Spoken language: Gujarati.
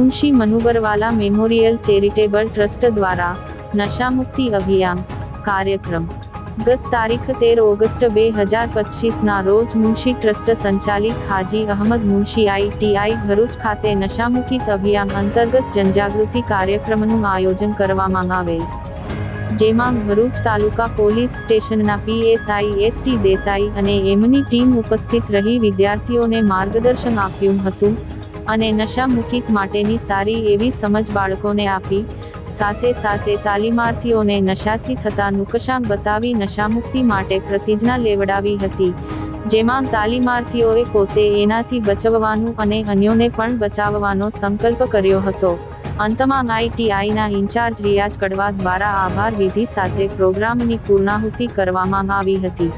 Munshi Manubarwala memorial charitable trust દ્વારા નશામુક્તિ અભિયાન કાર્યક્રમ ગત તારીખ 13 ઓગસ્ટ 2025ના રોજ મુનશી ટ્રસ્ટ સંચાલિત હાજી અહમદ મુનશી ITI ભરૂચ ખાતે નશામુક્તિ અભિયાન અંતર્ગત જનજાગૃતિ કાર્યક્રમનું આયોજન કરવામાં આવેલ, જેમાં ભરૂચ તાલુકા પોલીસ સ્ટેશનના PSI ST દેસાઈ અને એમની ટીમ ઉપસ્થિત રહી વિદ્યાર્થીઓને માર્ગદર્શન આપ્યું હતું અને નશામુક્તિ માટેની સારી એવી સમજ બાળકોને આપી, સાથે તાલીમાર્થીઓને નશાથી થતા નુકસાન બતાવી નશામુક્તિ માટે પ્રતિજ્ઞા લેવડાવી હતી, જેમાં તાલીમાર્થીઓએ પોતે એનાથી બચવવાનું અને અન્યોને પણ બચાવવાનો સંકલ્પ કર્યો હતો। અંતમાં ITIના ઇન્ચાર્જ રિયાઝ કડવા દ્વારા આભાર વિધિ સાથે પ્રોગ્રામની પૂર્ણાહુતિ કરવામાં આવી હતી।